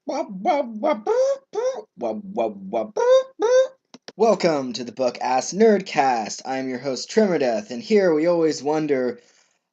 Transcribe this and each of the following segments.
Welcome to the Book-Ass NerdCast. I'm your host, TremorDeth, and here we always wonder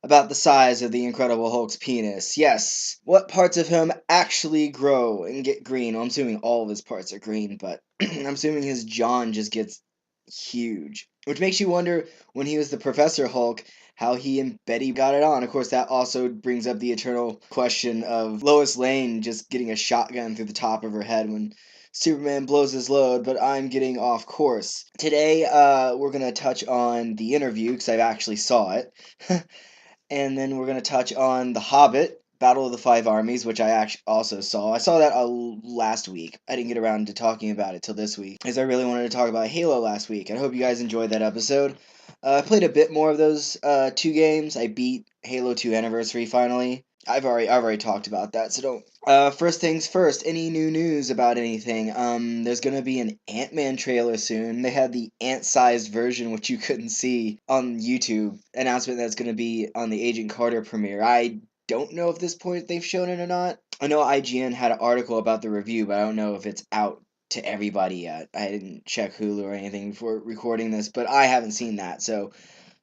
about the size of the Incredible Hulk's penis. Yes, what parts of him actually grow and get green? Well, I'm assuming all of his parts are green, but I'm assuming his John just gets huge. Which makes you wonder, when he was the Professor Hulk, how he and Betty got it on. Of course, that also brings up the eternal question of Lois Lane just getting a shotgun through the top of her head when Superman blows his load, but I'm getting off course. Today, we're going to touch on the interview, because I actually saw it. And then we're going to touch on The Hobbit, Battle of the Five Armies, which I actually also saw. I saw that last week. I didn't get around to talking about it till this week, because I really wanted to talk about Halo last week. I hope you guys enjoyed that episode. I played a bit more of those two games. I beat Halo 2 Anniversary finally. I've already talked about that, so don't. First things first, any new news about anything? There's gonna be an Ant-Man trailer soon. They had the ant-sized version, which you couldn't see on YouTube, announcement that's gonna be on the Agent Carter premiere. I don't know if this point they've shown it or not. I know IGN had an article about the review, but I don't know if it's out to everybody yet. I didn't check Hulu or anything before recording this, but I haven't seen that, so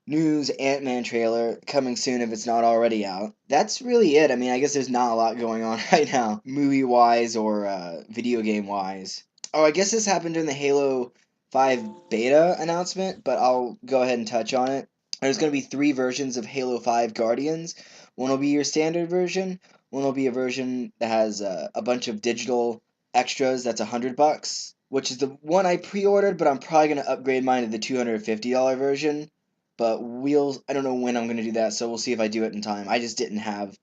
news Ant-Man trailer coming soon if it's not already out. That's really it. I mean, I guess there's not a lot going on right now, movie-wise or video game-wise. Oh, I guess this happened during the Halo 5 beta announcement, but I'll go ahead and touch on it. There's going to be 3 versions of Halo 5 Guardians. One will be your standard version. One will be a version that has a bunch of digital extras that's $100, which is the one I pre-ordered, but I'm probably going to upgrade mine to the $250 version. But I don't know when I'm going to do that, so we'll see if I do it in time. I just didn't have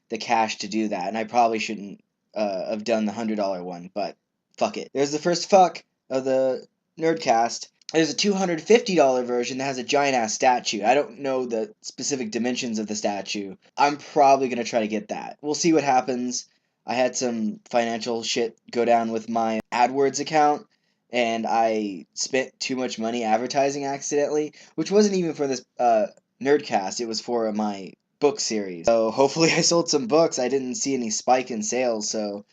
the cash to do that, and I probably shouldn't have done the $100 one, but fuck it. There's the first fuck of the Nerdcast. There's a $250 version that has a giant ass statue. I don't know the specific dimensions of the statue. I'm probably going to try to get that. We'll see what happens. I had some financial shit go down with my AdWords account, and I spent too much money advertising accidentally, which wasn't even for this Nerdcast. It was for my book series. So hopefully I sold some books. I didn't see any spike in sales, so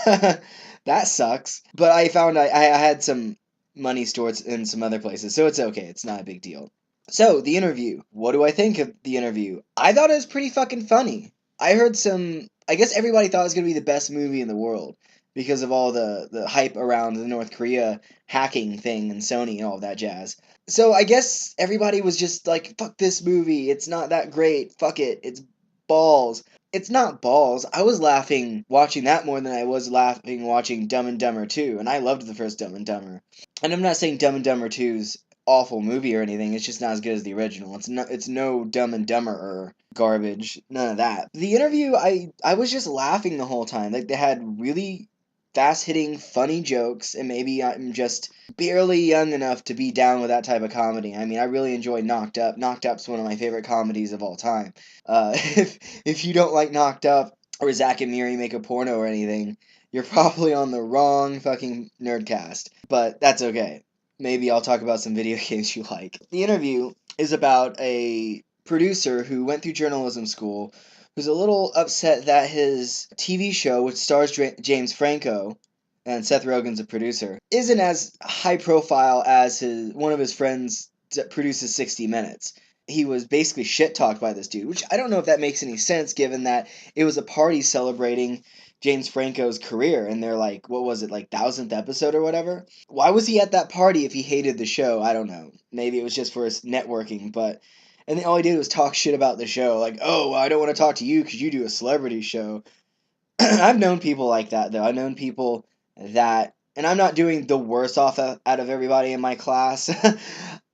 that sucks. But I found I had some money stored in some other places, so it's okay. It's not a big deal. So, the interview. What do I think of the interview? I thought it was pretty fucking funny. I heard some. I guess everybody thought it was going to be the best movie in the world because of all the hype around the North Korea hacking thing and Sony and all of that jazz. So I guess everybody was just like, fuck this movie. It's not that great. Fuck it. It's balls. It's not balls. I was laughing watching that more than I was laughing watching Dumb and Dumber 2, and I loved the first Dumb and Dumber. And I'm not saying Dumb and Dumber 2's awful movie or anything. It's just not as good as the original. It's no Dumb and Dumber garbage. None of that. The interview, I was just laughing the whole time. Like, they had really fast-hitting, funny jokes, and maybe I'm just barely young enough to be down with that type of comedy. I mean, I really enjoy Knocked Up. Knocked Up's one of my favorite comedies of all time. If you don't like Knocked Up or Zack and Miri make a porno or anything, you're probably on the wrong fucking Nerdcast. But that's okay. Maybe I'll talk about some video games you like. The interview is about a producer who went through journalism school who's a little upset that his TV show, which stars James Franco, and Seth Rogen's a producer, isn't as high profile as one of his friends that produces 60 Minutes. He was basically shit talked by this dude, which I don't know if that makes any sense given that it was a party celebrating James Franco's career, and they're like, what was it, like 1000th episode or whatever? Why was he at that party if he hated the show? I don't know. Maybe it was just for his networking, but and then all he did was talk shit about the show, like, oh, well, I don't want to talk to you because you do a celebrity show. I've known people like that, though. I've known people that, and I'm not doing the worst off out of everybody in my class.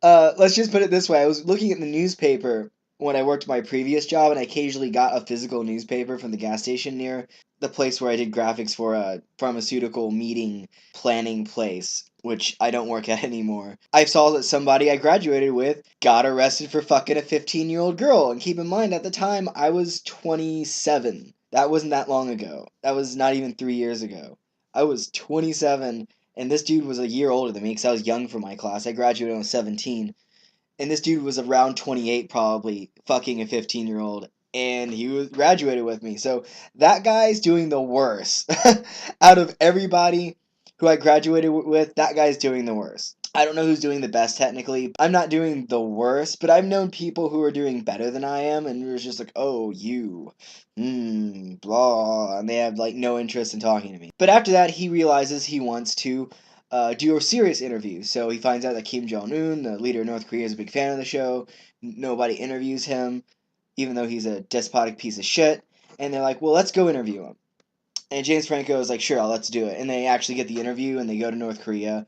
Let's just put it this way. I was looking at the newspaper when I worked my previous job, and I occasionally got a physical newspaper from the gas station near the place where I did graphics for a pharmaceutical meeting planning place, which I don't work at anymore. I saw that somebody I graduated with got arrested for fucking a 15-year-old girl, and keep in mind, at the time, I was 27. That wasn't that long ago. That was not even 3 years ago. I was 27, and this dude was a year older than me because I was young for my class. I graduated when I was 17. And this dude was around 28 probably, fucking a 15-year-old. and he was graduated with me. So that guy's doing the worst. Out of everybody who I graduated with, that guy's doing the worst. I don't know who's doing the best technically. I'm not doing the worst, but I've known people who are doing better than I am, and it was just like, oh, you, blah, and they have like no interest in talking to me. But after that, he realizes he wants to do a serious interview. So he finds out that Kim Jong-un, the leader of North Korea, is a big fan of the show. Nobody interviews him, even though he's a despotic piece of shit. And they're like, well, let's go interview him. And James Franco is like, sure, let's do it. And they actually get the interview, and they go to North Korea.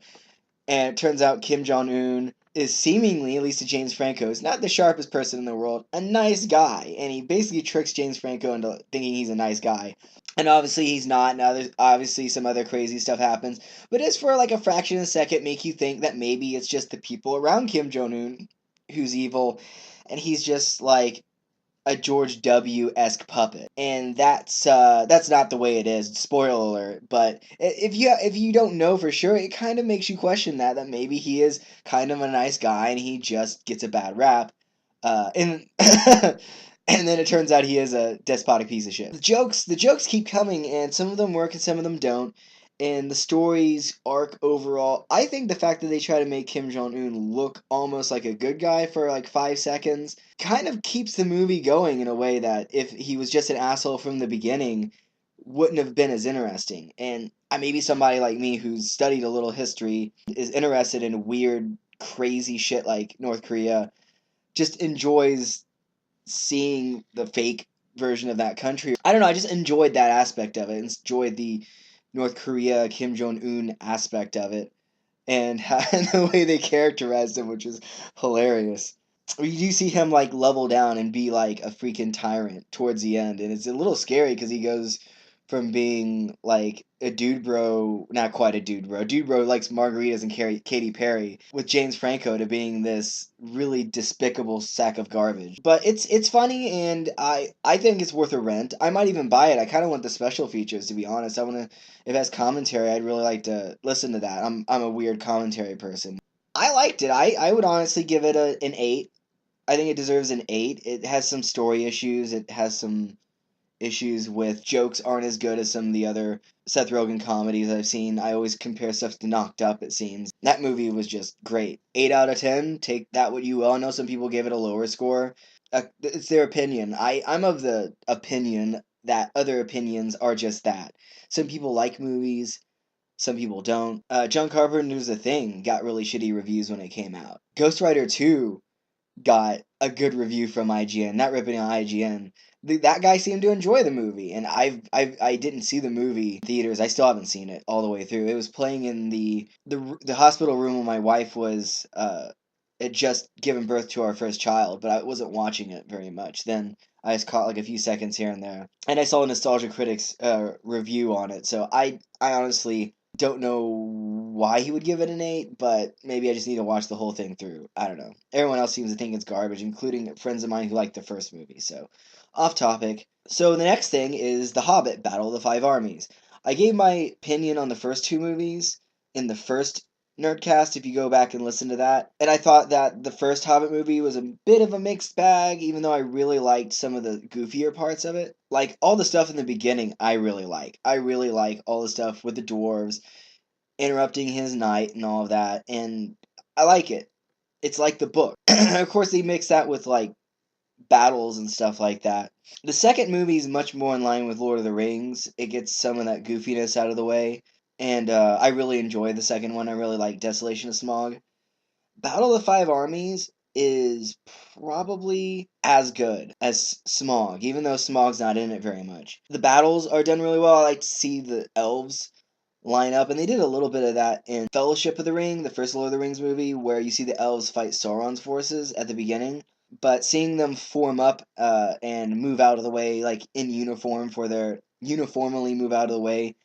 And it turns out Kim Jong-un is seemingly, at least to James Franco, is not the sharpest person in the world, a nice guy. And he basically tricks James Franco into thinking he's a nice guy. And obviously he's not. Now there's obviously some other crazy stuff happens. But it's for like a fraction of a second make you think that maybe it's just the people around Kim Jong-un who's evil. And he's just like a George W-esque puppet, and that's not the way it is. Spoiler alert! But if you don't know for sure, it kind of makes you question that maybe he is kind of a nice guy and he just gets a bad rap, and and then it turns out he is a despotic piece of shit. The jokes keep coming, and some of them work and some of them don't. And the story's arc overall, I think the fact that they try to make Kim Jong-un look almost like a good guy for like 5 seconds kind of keeps the movie going in a way that if he was just an asshole from the beginning, wouldn't have been as interesting. And maybe somebody like me who's studied a little history is interested in weird, crazy shit like North Korea, just enjoys seeing the fake version of that country. I don't know, I just enjoyed that aspect of it. Enjoyed the North Korea Kim Jong Un aspect of it, and the way they characterized him, which is hilarious. You do see him like level down and be like a freaking tyrant towards the end, and it's a little scary because he goes from being like a dude bro, not quite a dude bro. Dude bro likes margaritas and Katy Perry with James Franco to being this really despicable sack of garbage. But it's funny, and I think it's worth a rent. I might even buy it. I kind of want the special features, to be honest. I want to, if it has commentary, I'd really like to listen to that. I'm a weird commentary person. I liked it. I would honestly give it an 8. I think it deserves an 8. It has some story issues. It has some issues with jokes aren't as good as some of the other Seth Rogen comedies I've seen. I always compare stuff to Knocked Up, it seems. That movie was just great. 8 out of 10. Take that what you will. I know some people gave it a lower score. It's their opinion. I'm of the opinion that other opinions are just that. Some people like movies. Some people don't. John Carpenter's The Thing got really shitty reviews when it came out. Ghost Rider 2 got a good review from IGN, not ripping on IGN. That guy seemed to enjoy the movie, and I didn't see the movie in theaters. I still haven't seen it all the way through. It was playing in the hospital room when my wife was had just given birth to our first child, but I wasn't watching it very much. Then I just caught like a few seconds here and there, and I saw a Nostalgia Critics review on it. So I honestly don't know why he would give it an 8, but maybe I just need to watch the whole thing through. I don't know. Everyone else seems to think it's garbage, including friends of mine who liked the first movie. So, off topic. So the next thing is The Hobbit: Battle of the Five Armies. I gave my opinion on the first two movies in the first NerdCast, if you go back and listen to that. And I thought that the first Hobbit movie was a bit of a mixed bag, even though I really liked some of the goofier parts of it. Like, all the stuff in the beginning, I really like. I really like all the stuff with the dwarves, interrupting his night and all of that, and I like it. It's like the book. Of course, they mix that with, like, battles and stuff like that. The second movie is much more in line with Lord of the Rings. It gets some of that goofiness out of the way. And I really enjoy the second one. I really like Desolation of Smaug. Battle of the Five Armies is probably as good as Smaug, even though Smaug's not in it very much. The battles are done really well. I like to see the elves line up, and they did a little bit of that in Fellowship of the Ring, the first Lord of the Rings movie, where you see the elves fight Sauron's forces at the beginning. But seeing them form up and move out of the way, like in uniform uniformly move out of the way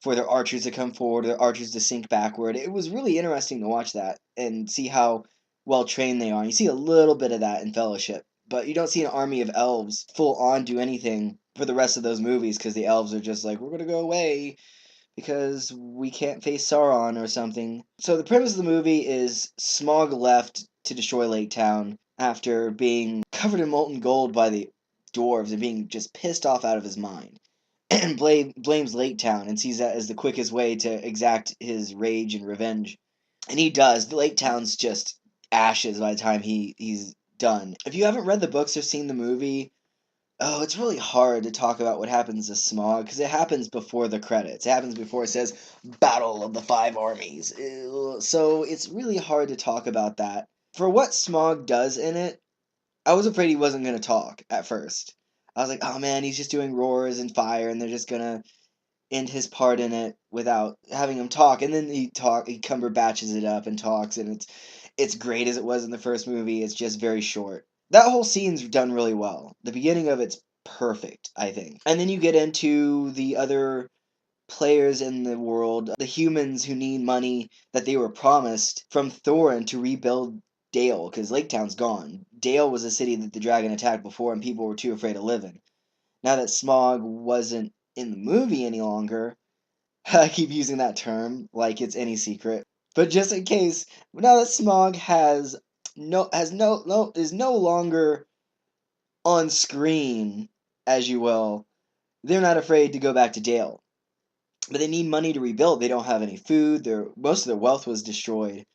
for their archers to come forward, their archers to sink backward. It was really interesting to watch that and see how well trained they are. You see a little bit of that in Fellowship, but you don't see an army of elves full on do anything for the rest of those movies because the elves are just like, we're going to go away because we can't face Sauron or something. So the premise of the movie is Smaug left to destroy Lake Town after being covered in molten gold by the dwarves and being just pissed off out of his mind. And blames Lake Town and sees that as the quickest way to exact his rage and revenge. And he does. Lake Town's just ashes by the time he's done. If you haven't read the books or seen the movie, oh, it's really hard to talk about what happens to Smaug because it happens before the credits. It happens before it says Battle of the Five Armies. So it's really hard to talk about that. For what Smaug does in it, I was afraid he wasn't going to talk at first. I was like, oh man, he's just doing roars and fire and they're just going to end his part in it without having him talk. And then he cumberbatches it up and talks, and it's great as it was in the first movie. It's just very short. That whole scene's done really well. The beginning of it's perfect, I think. And then you get into the other players in the world, the humans who need money that they were promised from Thorin to rebuild Dale, because Lake Town's gone. Dale was a city that the dragon attacked before and people were too afraid to live in. Now that Smaug wasn't in the movie any longer, I keep using that term like it's any secret, but just in case, now that Smaug is no longer on screen, as you will, they're not afraid to go back to Dale. But they need money to rebuild. They don't have any food. Most of their wealth was destroyed,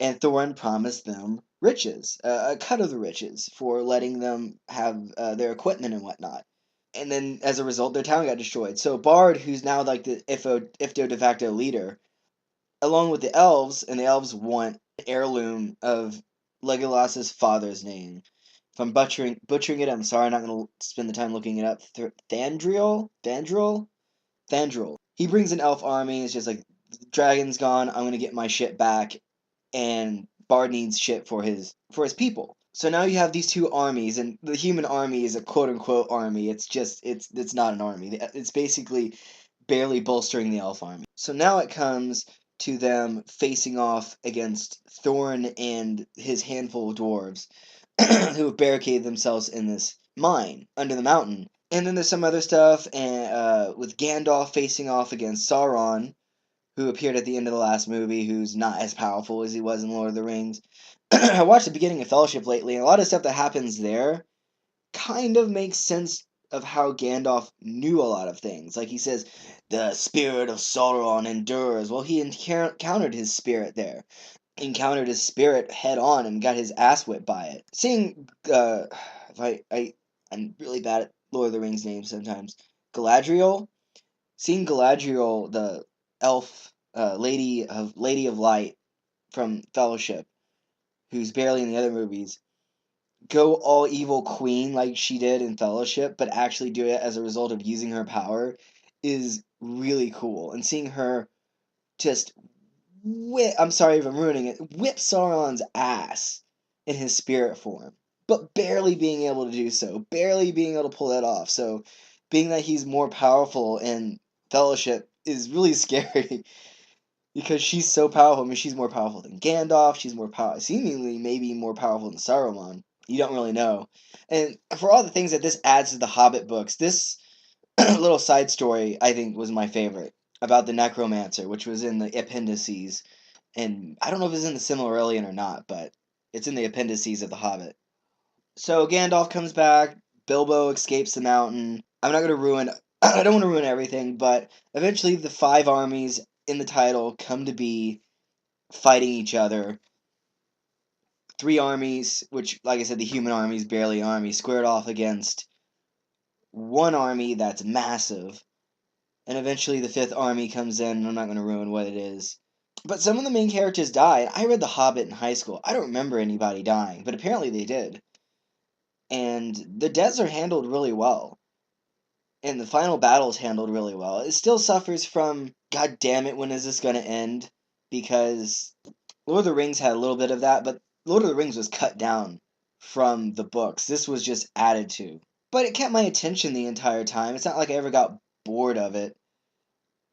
and Thorin promised them riches, a cut of the riches for letting them have their equipment and whatnot. And then as a result, their town got destroyed. So Bard, who's now like the Ifto de facto leader, along with the elves, and the elves want an heirloom of Legolas's father's name. If I'm butchering it, I'm sorry. I'm not going to spend the time looking it up. Thandriel. He brings an elf army. It's just like, dragon's gone. I'm going to get my shit back, and Bard needs shit for his people. So now you have these two armies, and the human army is a quote unquote army. It's not an army. It's basically barely bolstering the elf army. So now it comes to them facing off against Thorin and his handful of dwarves who have barricaded themselves in this mine under the mountain. And then there's some other stuff, and with Gandalf facing off against Sauron, who appeared at the end of the last movie, who's not as powerful as he was in Lord of the Rings. I watched the beginning of Fellowship lately, and a lot of stuff that happens there kind of makes sense of how Gandalf knew a lot of things. Like he says, the spirit of Sauron endures. Well, he encountered his spirit there. He encountered his spirit head on and got his ass whipped by it. Seeing, I'm really bad at Lord of the Rings names sometimes. Galadriel? Seeing Galadriel, the elf lady of light from Fellowship, who's barely in the other movies, go all evil queen like she did in Fellowship, but actually do it as a result of using her power, is really cool. And seeing her just I'm sorry if I'm ruining it, whip Sauron's ass in his spirit form, but barely being able to do so, barely being able to pull that off. So being that he's more powerful in Fellowship is really scary because she's so powerful. I mean, she's more powerful than Gandalf. She's more seemingly maybe more powerful than Saruman. You don't really know. And for all the things that this adds to the Hobbit books, this little side story I think was my favorite about the Necromancer, which was in the appendices. And I don't know if it's in the Silmarillion or not, but it's in the appendices of the Hobbit. So Gandalf comes back. Bilbo escapes the mountain. I'm not going to ruin... I don't want to ruin everything, but eventually the five armies in the title come to be fighting each other. Three armies, which, like I said, the human army is barely an army, squared off against one army that's massive. And eventually the fifth army comes in, and I'm not going to ruin what it is. But some of the main characters die. I read The Hobbit in high school. I don't remember anybody dying, but apparently they did. And the deaths are handled really well. And the final battle is handled really well. It still suffers from, God damn it, when is this going to end? Because Lord of the Rings had a little bit of that, but Lord of the Rings was cut down from the books. This was just added to. But it kept my attention the entire time. It's not like I ever got bored of it.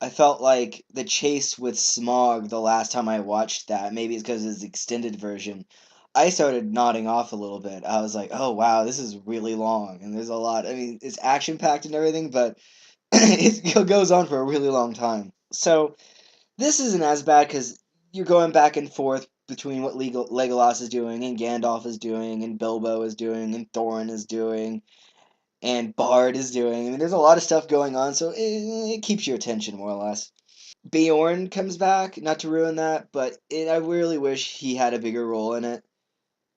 I felt like the chase with Smaug the last time I watched that, maybe it's because it's the extended version, I started nodding off a little bit. I was like, oh wow, this is really long, and there's a lot. I mean, it's action-packed and everything, but it goes on for a really long time. So, this isn't as bad because you're going back and forth between what Legolas is doing, and Gandalf is doing, and Bilbo is doing, and Thorin is doing. and Bard is doing. I mean, there's a lot of stuff going on, so it keeps your attention more or less. Bjorn comes back, not to ruin that, but I really wish he had a bigger role in it.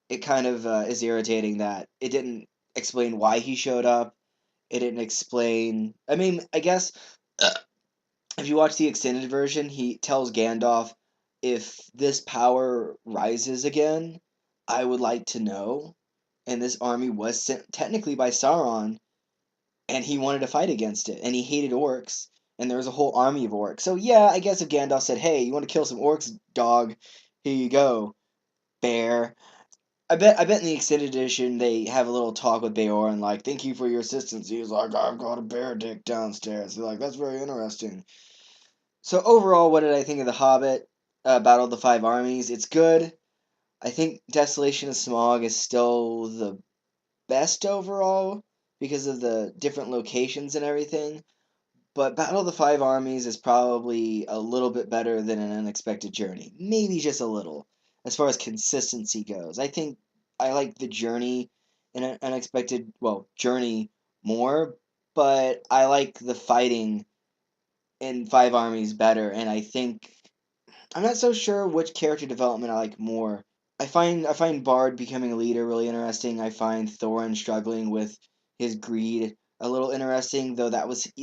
It kind of is irritating that it didn't explain why he showed up. It didn't explain. I mean, I guess if you watch the extended version, he tells Gandalf, if this power rises again, I would like to know. And this army was sent technically by Sauron, and he wanted to fight against it, and he hated orcs, and there was a whole army of orcs. So yeah, I guess if Gandalf said, "Hey, you want to kill some orcs, dog? Here you go, bear." I bet in the extended edition they have a little talk with Beorn, like, "Thank you for your assistance." He's like, "I've got a bear dick downstairs." They're like, "That's very interesting." So overall, what did I think of The Hobbit? Battle of the Five Armies. It's good. I think Desolation of Smaug is still the best overall because of the different locations and everything. But Battle of the Five Armies is probably a little bit better than An Unexpected Journey. Maybe just a little, as far as consistency goes. I think I like the journey in An Unexpected, well, Journey more, but I like the fighting in Five Armies better, and I think I'm not so sure which character development I like more. I find Bard becoming a leader really interesting. I find Thorin struggling with his greed a little interesting, though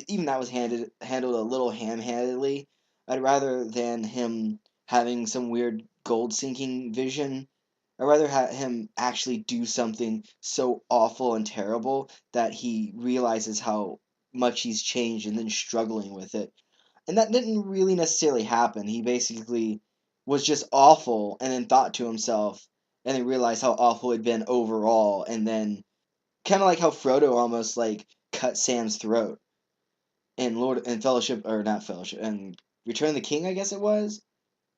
even that was handled a little ham-handedly. I'd rather than him having some weird gold sinking vision. I'd rather have him actually do something so awful and terrible that he realizes how much he's changed and then struggling with it. And that didn't really necessarily happen. He basically was just awful and then thought to himself and then realized how awful it'd been overall and then kind of like how Frodo almost like cut Sam's throat in Lord and Fellowship or not Fellowship and Return of the King, I guess it was.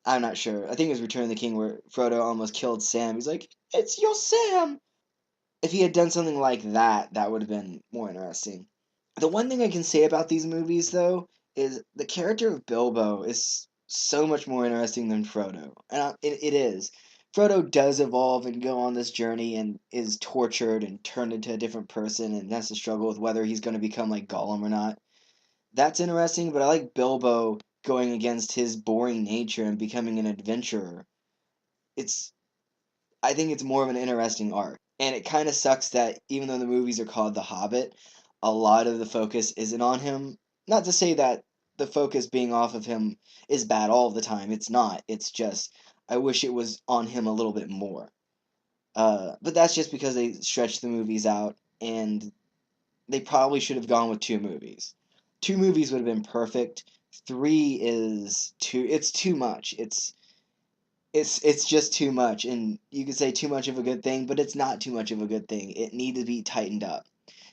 I'm not sure. I think it was Return of the King where Frodo almost killed Sam. He's like, "It's your Sam." If he had done something like that, that would have been more interesting. The one thing I can say about these movies, though, is the character of Bilbo is so much more interesting than Frodo. And it is. Frodo does evolve and go on this journey and is tortured and turned into a different person and has to struggle with whether he's going to become like Gollum or not. That's interesting, but I like Bilbo going against his boring nature and becoming an adventurer. It's I think it's more of an interesting arc. And it kind of sucks that even though the movies are called The Hobbit, a lot of the focus isn't on him. Not to say that the focus being off of him is bad all the time. It's not. It's just I wish it was on him a little bit more. But that's just because they stretched the movies out, and they probably should have gone with two movies. Two movies would have been perfect. Three is too. It's too much. It's just too much, and you could say too much of a good thing, but it's not too much of a good thing. It needs to be tightened up.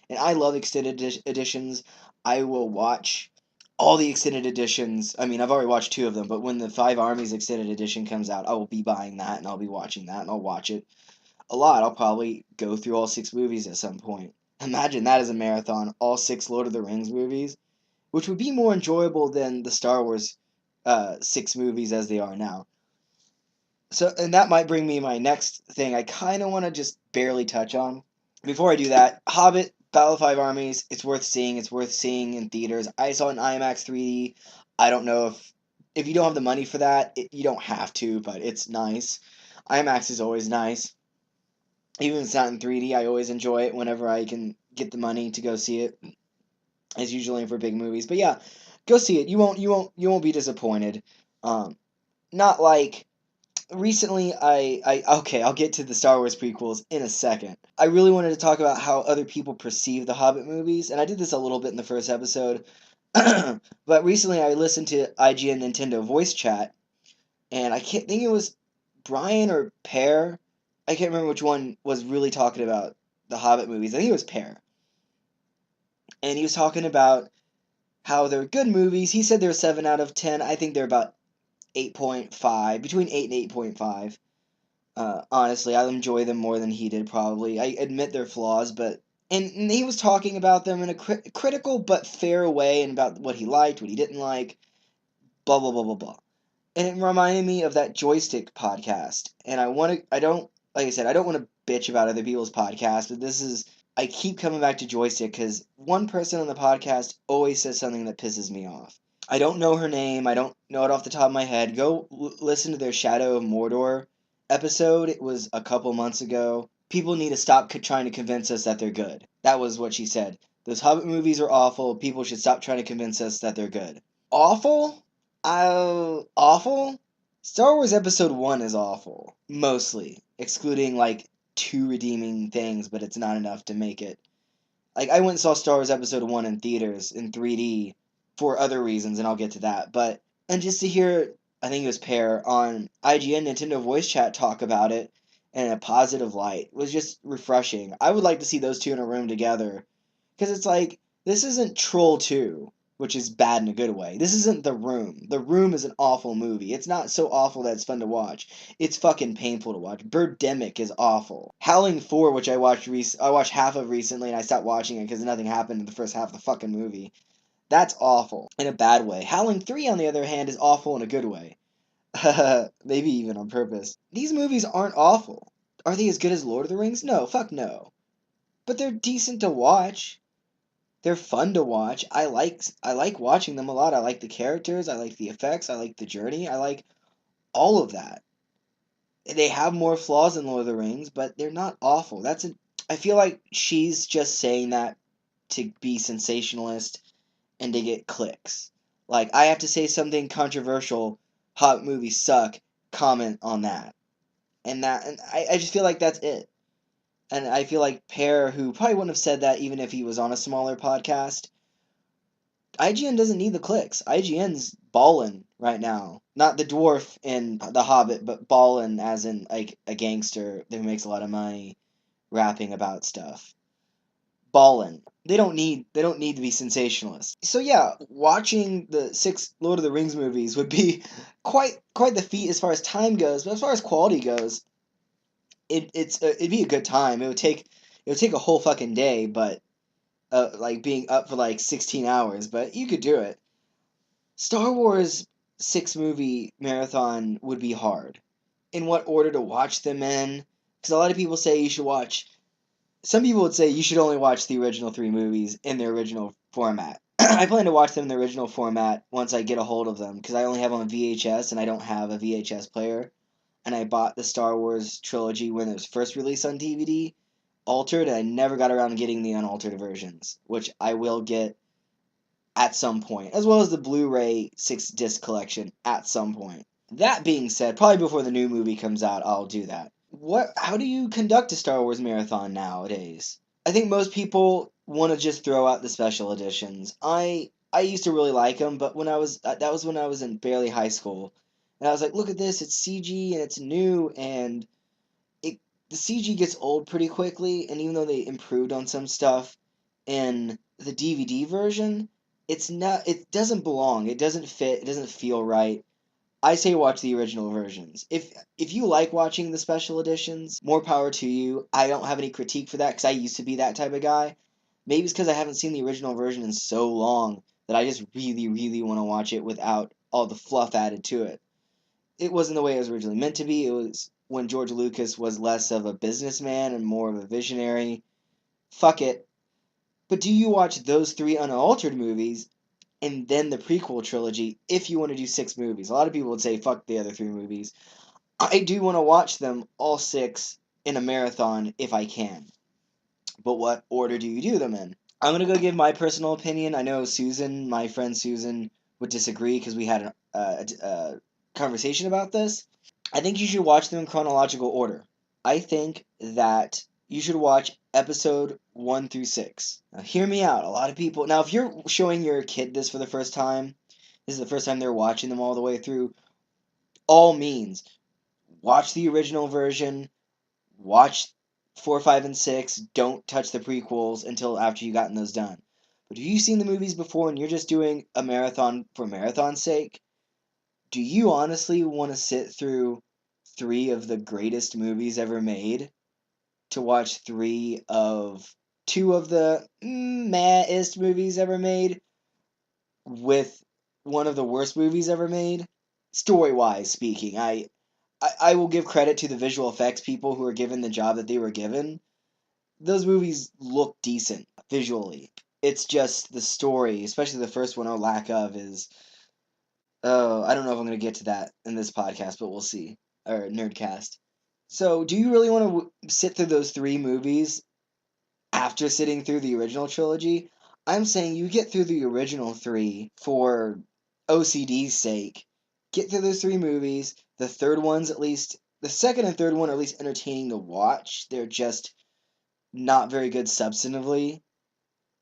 And I love extended editions. I will watch all the extended editions. I mean, I've already watched two of them, but when the Five Armies extended edition comes out, I will be buying that, and I'll be watching that, and I'll watch it a lot. I'll probably go through all six movies at some point. Imagine that as a marathon, all six Lord of the Rings movies, which would be more enjoyable than the Star Wars six movies as they are now. So, and that might bring me my next thing I kind of want to just barely touch on. Before I do that, Hobbit, Battle of Five Armies, it's worth seeing. It's worth seeing in theaters. I saw it in IMAX 3D. I don't know if you don't have the money for that, you don't have to, but it's nice. IMAX is always nice. Even if it's not in 3D, I always enjoy it whenever I can get the money to go see it. It's usually for big movies, but yeah, go see it. You won't be disappointed. Not like recently I okay, I'll get to the Star Wars prequels in a second. I really wanted to talk about how other people perceive the Hobbit movies, and I did this a little bit in the first episode. But recently I listened to IGN Nintendo voice chat, and I can't think it was Brian or Pear. I can't remember which one was really talking about the Hobbit movies. I think it was Pear. And he was talking about how they're good movies. He said they're 7 out of 10. I think they're about 8.5, between 8 and 8.5. Honestly, I enjoy them more than he did, probably. I admit their flaws, but. And he was talking about them in a critical but fair way and about what he liked, what he didn't like, blah, blah, blah, blah, blah. And it reminded me of that Joystick podcast. And I don't, like I said, I don't want to bitch about other people's podcasts, but this is I keep coming back to Joystick because one person on the podcast always says something that pisses me off. I don't know her name. I don't know it off the top of my head. Go listen to their Shadow of Mordor episode. It was a couple months ago. People need to stop trying to convince us that they're good. That was what she said. Those Hobbit movies are awful. People should stop trying to convince us that they're good. Awful? Awful? Star Wars Episode 1 is awful. Mostly. Excluding, like, 2 redeeming things, but it's not enough to make it. Like, I went and saw Star Wars Episode 1 in theaters in 3D for other reasons, and I'll get to that. And just to hear, I think it was Pear, on IGN Nintendo Voice Chat talk about it in a positive light was just refreshing. I would like to see those two in a room together. Because it's like, this isn't Troll 2, which is bad in a good way. This isn't The Room. The Room is an awful movie. It's not so awful that it's fun to watch. It's fucking painful to watch. Birdemic is awful. Howling 4, which I watched half of recently, and I stopped watching it because nothing happened in the first half of the fucking movie. That's awful in a bad way. Howling 3, on the other hand, is awful in a good way. Maybe even on purpose. These movies aren't awful. Are they as good as Lord of the Rings? No, fuck no. But they're decent to watch. They're fun to watch. I like watching them a lot. I like the characters, I like the effects, I like the journey, I like all of that. They have more flaws than Lord of the Rings, but they're not awful. I feel like she's just saying that to be sensationalist and to get clicks. Like, I have to say something controversial, hot movies suck, comment on that. And I just feel like that's it. And I feel like Pear, who probably wouldn't have said that even if he was on a smaller podcast, IGN doesn't need the clicks. IGN's ballin' right now. Not the dwarf in The Hobbit, but ballin' as in like a gangster who makes a lot of money rapping about stuff. Ballin'. They don't need to be sensationalists. So yeah, watching the 6 Lord of the Rings movies would be quite the feat as far as time goes, but as far as quality goes, it'd be a good time. It would take a whole fucking day, but like being up for like 16 hours, but you could do it. Star Wars 6 movie marathon would be hard. In what order to watch them in? Because a lot of people say you should watch. Some people would say you should only watch the original 3 movies in their original format. I plan to watch them in the original format once I get a hold of them, because I only have them on VHS and I don't have a VHS player. And I bought the Star Wars trilogy when it was first released on DVD, altered, and I never got around to getting the unaltered versions, which I will get at some point, as well as the Blu-ray 6-disc collection at some point. That being said, probably before the new movie comes out, I'll do that. How do you conduct a Star Wars marathon nowadays? I think most people want to just throw out the special editions. I used to really like them, but that was when I was in barely high school. And I was like, look at this, it's CG and it's new, and the CG gets old pretty quickly, and even though they improved on some stuff in the DVD version, it doesn't belong. It doesn't fit. It doesn't feel right. I say watch the original versions. If you like watching the special editions, more power to you. I don't have any critique for that because I used to be that type of guy. Maybe it's because I haven't seen the original version in so long that I just really, really want to watch it without all the fluff added to it. It wasn't the way it was originally meant to be. It was when George Lucas was less of a businessman and more of a visionary. Fuck it. But do you watch those 3 unaltered movies and then the prequel trilogy if you want to do 6 movies? A lot of people would say fuck the other 3 movies. I do want to watch them all 6 in a marathon if I can. But what order do you do them in? I'm going to go give my personal opinion. I know Susan, my friend Susan, would disagree because we had a conversation about this. I think you should watch them in chronological order. I think that you should watch episode 1 through 6. Now, hear me out. A lot of people. Now, if you're showing your kid this for the first time, this is the first time they're watching them all the way through, all means, watch the original version, watch 4, 5, and 6. Don't touch the prequels until after you've gotten those done. But if you've seen the movies before and you're just doing a marathon for marathon's sake, do you honestly want to sit through 3 of the greatest movies ever made to watch 2 of the meh-ist movies ever made with one of the worst movies ever made? Story-wise speaking, I will give credit to the visual effects people who were given the job that they were given. those movies look decent visually. It's just the story, especially the first one, or lack of, is... Oh, I don't know if I'm going to get to that in this podcast, but we'll see. Or NerdCast. So, do you really want to sit through those three movies after sitting through the original trilogy? I'm saying you get through the original three for OCD's sake. Get through those three movies. The third one's at least... The second and third one are at least entertaining to watch. They're just not very good substantively.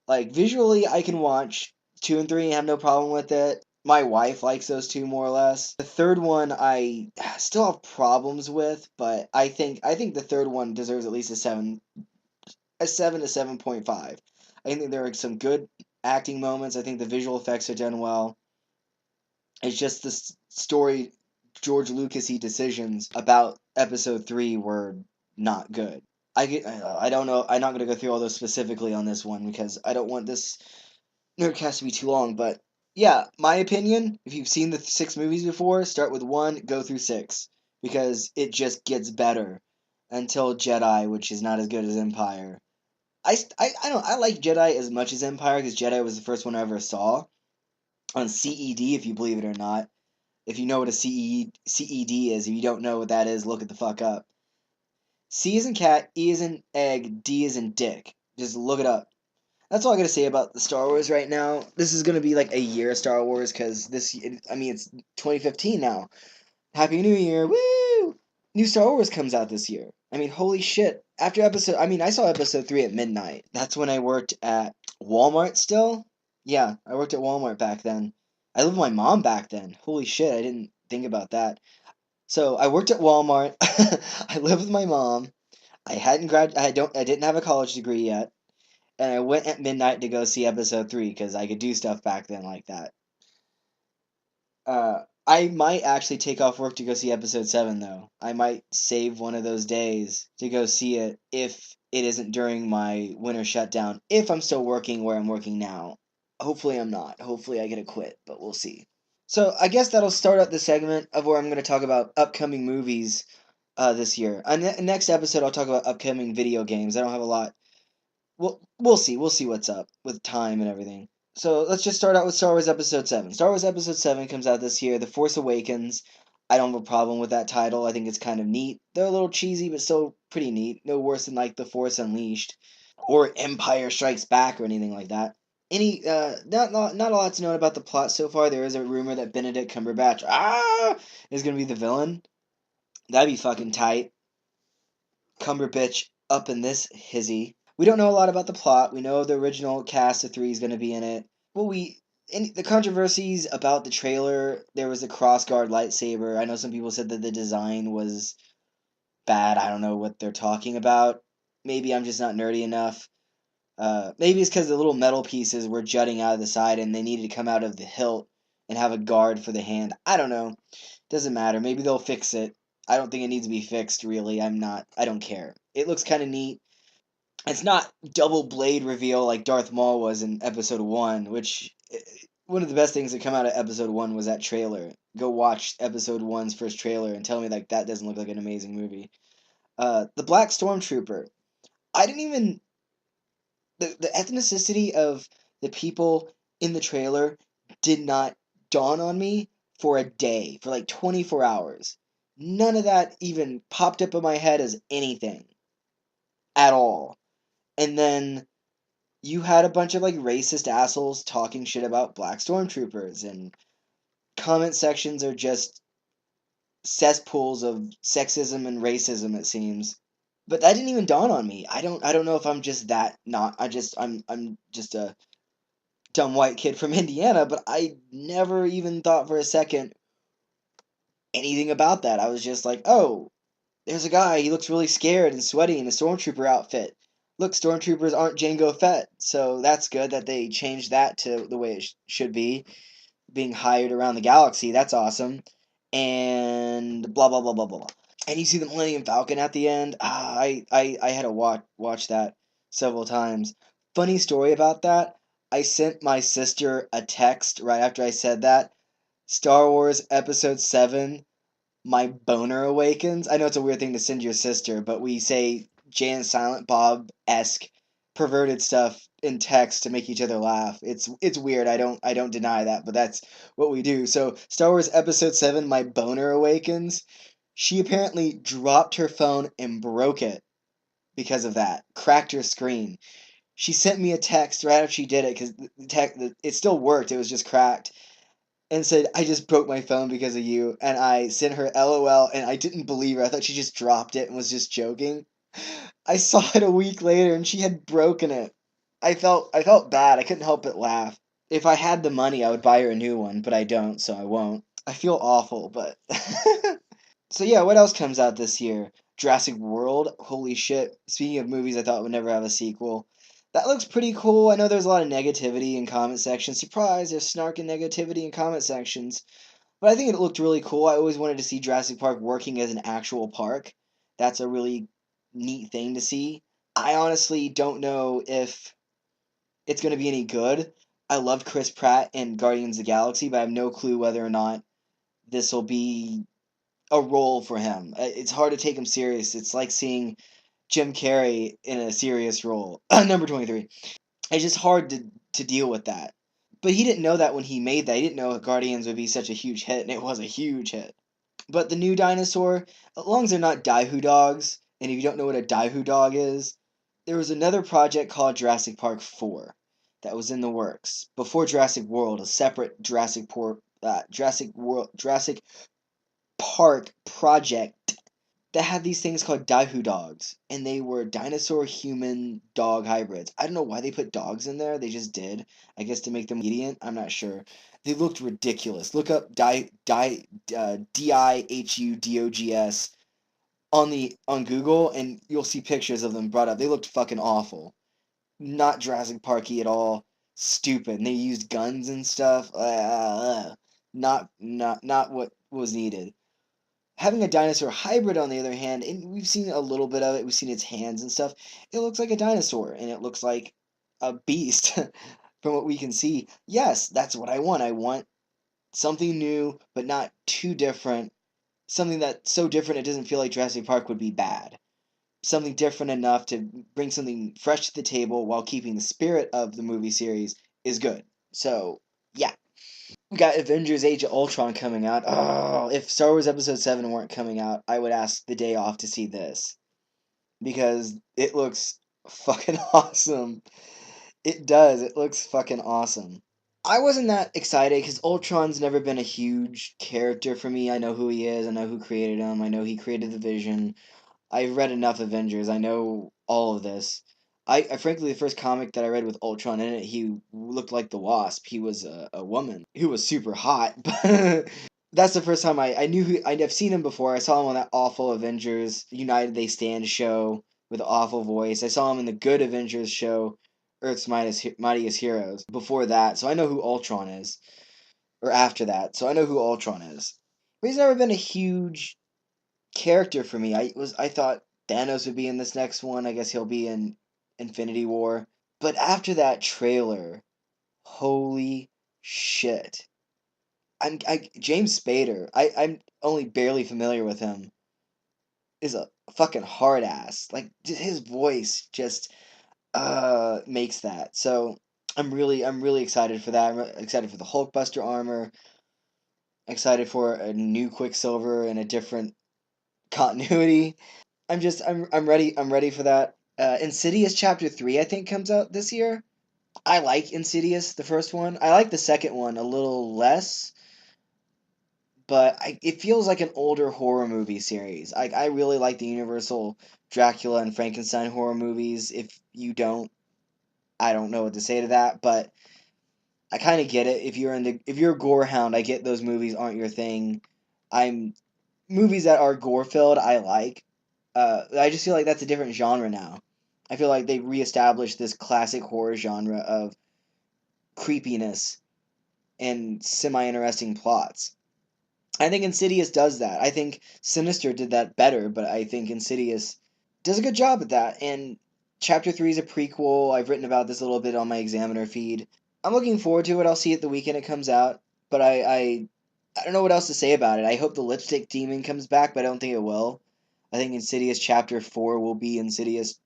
Like, visually, I can watch 2 and 3 and have no problem with it. My wife likes those two more or less. The third one I still have problems with, but I think the third one deserves at least a 7 to 7.5. I think there are some good acting moments. I think the visual effects are done well. It's just the story George Lucas-y decisions about episode 3 were not good. I don't know. I'm not going to go through all those specifically on this one because I don't want this Nerdcast to be too long, but yeah, my opinion, if you've seen the 6 movies before, start with 1, go through 6, because it just gets better until Jedi, which is not as good as Empire. I like Jedi as much as Empire, because Jedi was the first one I ever saw on CED, if you believe it or not. If you know what a CED is, if you don't know what that is, look it the fuck up. C is in cat, E is in egg, D is in dick. Just look it up. That's all I gotta say about the Star Wars right now. This is gonna be like a year of Star Wars, because it's 2015 now. Happy New Year, woo! New Star Wars comes out this year. I mean, holy shit. I saw episode 3 at midnight. That's when I worked at Walmart still. Yeah, I worked at Walmart back then. I lived with my mom back then. Holy shit, I didn't think about that. So I worked at Walmart. I lived with my mom. I didn't have a college degree yet. And I went at midnight to go see episode 3 because I could do stuff back then like that. I might actually take off work to go see episode 7, though. I might save one of those days to go see it if it isn't during my winter shutdown, if I'm still working where I'm working now. Hopefully I'm not. Hopefully I get to quit, but we'll see. So I guess that'll start up the segment of where I'm going to talk about upcoming movies this year. Next episode, I'll talk about upcoming video games. I don't have a lot. We'll see. We'll see what's up with time and everything. So let's just start out with Star Wars Episode 7. Star Wars Episode 7 comes out this year. The Force Awakens. I don't have a problem with that title. I think it's kind of neat. They're a little cheesy, but still pretty neat. No worse than like The Force Unleashed or Empire Strikes Back or anything like that. Not a lot to know about the plot so far. There is a rumor that Benedict Cumberbatch is gonna be the villain. That'd be fucking tight. Cumberbitch up in this hizzy. We don't know a lot about the plot. We know the original cast of 3 is going to be in it. Well, in the controversies about the trailer, there was a crossguard lightsaber. I know some people said that the design was bad. I don't know what they're talking about. Maybe I'm just not nerdy enough. Maybe it's because the little metal pieces were jutting out of the side and they needed to come out of the hilt and have a guard for the hand. I don't know. Doesn't matter. Maybe they'll fix it. I don't think it needs to be fixed, really. I don't care. It looks kind of neat. It's not double blade reveal like Darth Maul was in episode 1, which one of the best things that come out of episode 1 was that trailer. Go watch episode 1's first trailer and tell me like that doesn't look like an amazing movie. The Black Stormtrooper. I didn't even the ethnicity of the people in the trailer did not dawn on me for a day, for like 24 hours. None of that even popped up in my head as anything at all. And then you had a bunch of like racist assholes talking shit about black stormtroopers, and comment sections are just cesspools of sexism and racism, it seems. But that didn't even dawn on me. I don't know if I'm just that not I'm just a dumb white kid from Indiana, but I never even thought for a second anything about that. I was just like, "Oh, there's a guy, he looks really scared and sweaty in a stormtrooper outfit. Look, stormtroopers aren't Jango Fett, so that's good that they changed that to the way it should be, being hired around the galaxy. That's awesome." And blah blah blah blah blah. And you see the Millennium Falcon at the end. I had to watch that several times. Funny story about that. I sent my sister a text right after I said that. Star Wars Episode 7, my boner awakens. I know it's a weird thing to send your sister, but we say Jay and Silent Bob-esque perverted stuff in text to make each other laugh. It's weird. I don't deny that, but that's what we do. So Star Wars Episode 7, My Boner Awakens. She apparently dropped her phone and broke it because of that. Cracked her screen. She sent me a text right after she did it because it still worked. It was just cracked. And said, I just broke my phone because of you. And I sent her LOL, and I didn't believe her. I thought she just dropped it and was just joking. I saw it a week later, and she had broken it. I felt bad. I couldn't help but laugh. If I had the money, I would buy her a new one, but I don't, so I won't. I feel awful, but so yeah, what else comes out this year? Jurassic World. Holy shit. Speaking of movies I thought would never have a sequel. That looks pretty cool. I know there's a lot of negativity in comment sections. Surprise, there's snark and negativity in comment sections. But I think it looked really cool. I always wanted to see Jurassic Park working as an actual park. That's a really neat thing to see. I honestly don't know if it's going to be any good. I loved Chris Pratt in Guardians of the Galaxy, but I have no clue whether or not this will be a role for him. It's hard to take him serious. It's like seeing Jim Carrey in a serious role. Number 23. It's just hard to deal with that. But he didn't know that when he made that. He didn't know Guardians would be such a huge hit, and it was a huge hit. But the new dinosaur, as long as they're not Daihu dogs, and if you don't know what a Daihu dog is, there was another project called Jurassic Park 4 that was in the works before Jurassic World, a separate Jurassic Park project that had these things called Daihu dogs, and they were dinosaur human dog hybrids. I don't know why they put dogs in there. They just did. I guess to make them obedient. I'm not sure. They looked ridiculous. Look up Dihudogs on Google, and you'll see pictures of them brought up. They looked fucking awful. Not Jurassic Parky at all. Stupid. And they used guns and stuff. Not what was needed. Having a dinosaur hybrid, on the other hand, and we've seen a little bit of it, we've seen its hands and stuff, it looks like a dinosaur, and it looks like a beast from what we can see. Yes, that's what I want. I want something new, but not too different. Something that's so different it doesn't feel like Jurassic Park would be bad. Something different enough to bring something fresh to the table while keeping the spirit of the movie series is good. So, yeah. We got Avengers Age of Ultron coming out. Oh, if Star Wars Episode 7 weren't coming out, I would ask the day off to see this. Because it looks fucking awesome. It does. It looks fucking awesome. I wasn't that excited because Ultron's never been a huge character for me. I know who he is. I know who created him. I know he created the Vision. I've read enough Avengers. I know all of this. I frankly, the first comic that I read with Ultron in it, he looked like the Wasp. He was a woman who was super hot. But that's the first time I knew who. I've seen him before. I saw him on that awful Avengers United They Stand show with the awful voice. I saw him in the good Avengers show, Earth's Mightiest Heroes. Before that, so I know who Ultron is. Or after that, so I know who Ultron is. But he's never been a huge character for me. I thought Thanos would be in this next one. I guess he'll be in Infinity War. But after that trailer, holy shit. James Spader, I'm only barely familiar with him, is a fucking hard ass. Like his voice just makes that. So I'm really excited for that. I'm excited for the Hulkbuster armor. Excited for a new Quicksilver and a different continuity. I'm ready for that. Insidious Chapter 3 I think comes out this year. I like Insidious, the first one. I like the second one a little less, but it feels like an older horror movie series. I really like the Universal Dracula and Frankenstein horror movies. If you don't, I don't know what to say to that, but I kind of get it. If you're a gore hound, I get those movies aren't your thing. I'm Movies that are gore filled, I like. I just feel like that's a different genre now. I feel like they reestablished this classic horror genre of creepiness and semi interesting plots. I think Insidious does that. I think Sinister did that better, but I think Insidious does a good job at that. And Chapter 3 is a prequel. I've written about this a little bit on my Examiner feed. I'm looking forward to it. I'll see it the weekend it comes out. But I don't know what else to say about it. I hope the lipstick demon comes back, but I don't think it will. I think Insidious Chapter 4 will be Insidious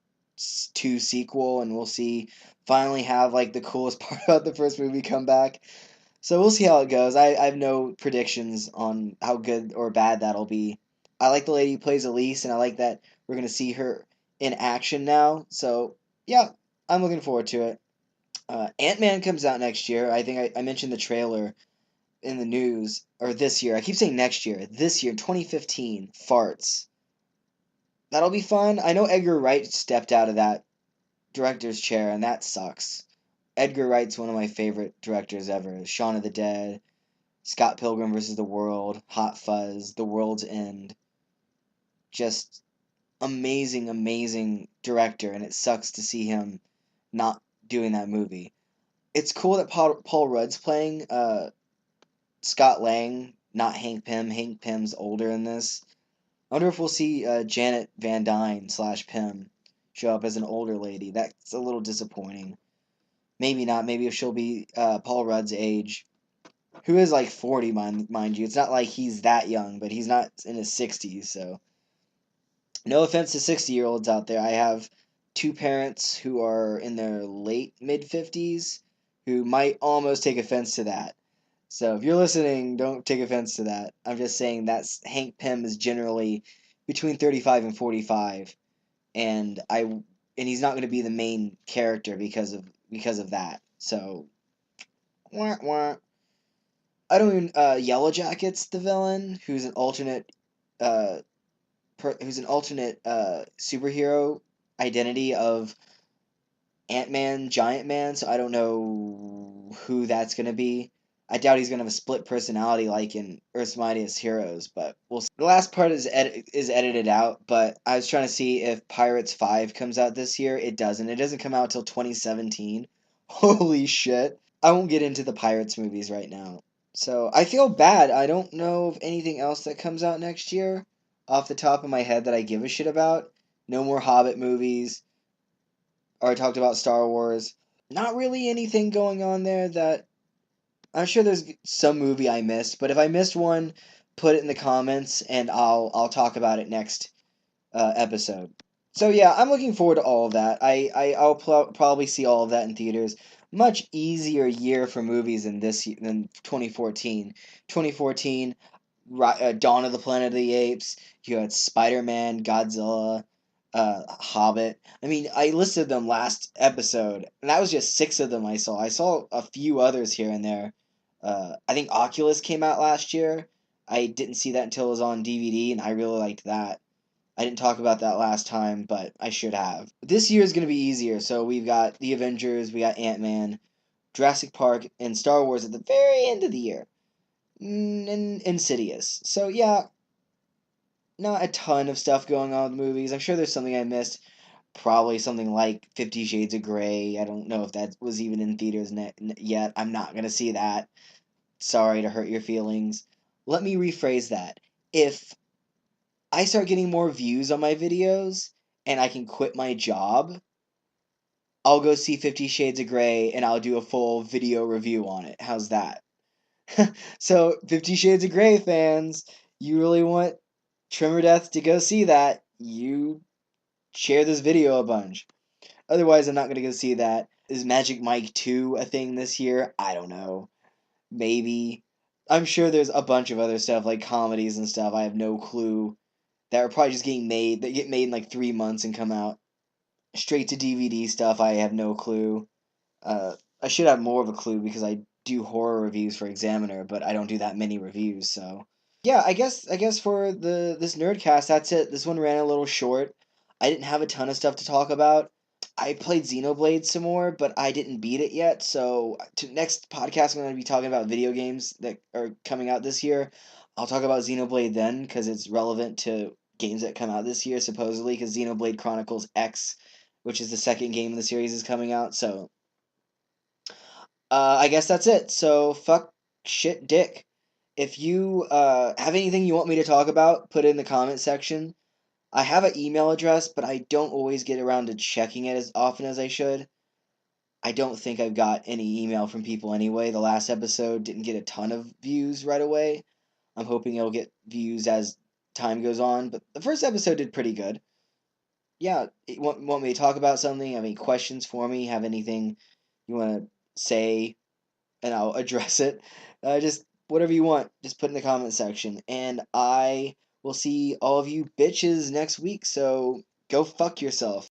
2 sequel, and we'll see finally have like the coolest part about the first movie come back. So we'll see how it goes. I have no predictions on how good or bad that'll be. I like the lady who plays Elise, and I like that we're gonna see her in action now. So yeah, I'm looking forward to it. Ant-Man comes out next year. I think I mentioned the trailer in the news, or this year. I keep saying next year. This year, 2015. Farts. That'll be fun. I know Edgar Wright stepped out of that director's chair, and that sucks. Edgar Wright's one of my favorite directors ever. Shaun of the Dead, Scott Pilgrim vs. the World, Hot Fuzz, The World's End. Just amazing, amazing director, and it sucks to see him not doing that movie. It's cool that Paul Rudd's playing Scott Lang, not Hank Pym. Hank Pym's older in this. I wonder if we'll see Janet Van Dyne / Pym show up as an older lady. That's a little disappointing. Maybe not. Maybe if she'll be Paul Rudd's age, who is like 40, mind you. It's not like he's that young, but he's not in his 60s, so. No offense to 60-year-olds out there. I have two parents who are in their late mid-50s who might almost take offense to that. So if you're listening, don't take offense to that. I'm just saying that's Hank Pym is generally between 35 and 45, and he's not going to be the main character because of that. So, wah, wah. I don't even Yellow Jacket's the villain who's an alternate uh superhero identity of Ant-Man, Giant Man, so I don't know who that's going to be. I doubt he's going to have a split personality like in Earth's Mightiest Heroes, but we'll see. The last part is edited out, but I was trying to see if Pirates 5 comes out this year. It doesn't. It doesn't come out till 2017. Holy shit. I won't get into the Pirates movies right now. So I feel bad. I don't know of anything else that comes out next year off the top of my head that I give a shit about. No more Hobbit movies. Already talked about Star Wars. Not really anything going on there that I'm sure there's some movie I missed, but if I missed one, put it in the comments and I'll talk about it next episode. So yeah, I'm looking forward to all of that. I'll probably see all of that in theaters. Much easier year for movies than 2014. 2014, Dawn of the Planet of the Apes. You had Spider-Man, Godzilla, Hobbit. I mean, I listed them last episode, and that was just 6 of them I saw. I saw a few others here and there. I think Oculus came out last year. I didn't see that until it was on DVD, and I really liked that. I didn't talk about that last time, but I should have. This year is going to be easier. So we've got The Avengers, we got Ant-Man, Jurassic Park, and Star Wars at the very end of the year. And Insidious. So yeah, not a ton of stuff going on with movies. I'm sure there's something I missed. Probably something like 50 Shades of Grey. I don't know if that was even in theaters yet. I'm not going to see that. Sorry to hurt your feelings. Let me rephrase that. If I start getting more views on my videos and I can quit my job, I'll go see 50 Shades of Grey and I'll do a full video review on it. How's that? So, 50 Shades of Grey fans, you really want TremorDeth to go see that, you share this video a bunch. Otherwise, I'm not going to go see that. Is Magic Mike 2 a thing this year? I don't know. Maybe. I'm sure there's a bunch of other stuff like comedies and stuff. I have no clue that are probably just getting made. That get made in like 3 months and come out straight to DVD stuff. I have no clue. I should have more of a clue because I do horror reviews for Examiner, but I don't do that many reviews. So yeah, I guess for this nerdcast, that's it. This one ran a little short. I didn't have a ton of stuff to talk about. I played Xenoblade some more, but I didn't beat it yet. So next podcast, I'm going to be talking about video games that are coming out this year. I'll talk about Xenoblade then because it's relevant to games that come out this year, supposedly, because Xenoblade Chronicles X, which is the second game in the series, is coming out. So I guess that's it. So fuck shit dick. If you have anything you want me to talk about, put it in the comment section. I have an email address, but I don't always get around to checking it as often as I should. I don't think I've got any email from people anyway. The last episode didn't get a ton of views right away. I'm hoping it'll get views as time goes on. But the first episode did pretty good. Yeah, want me to talk about something? Have any questions for me? Have anything you want to say? And I'll address it. Just whatever you want, just put in the comment section. And I will see all of you bitches next week. So go fuck yourself.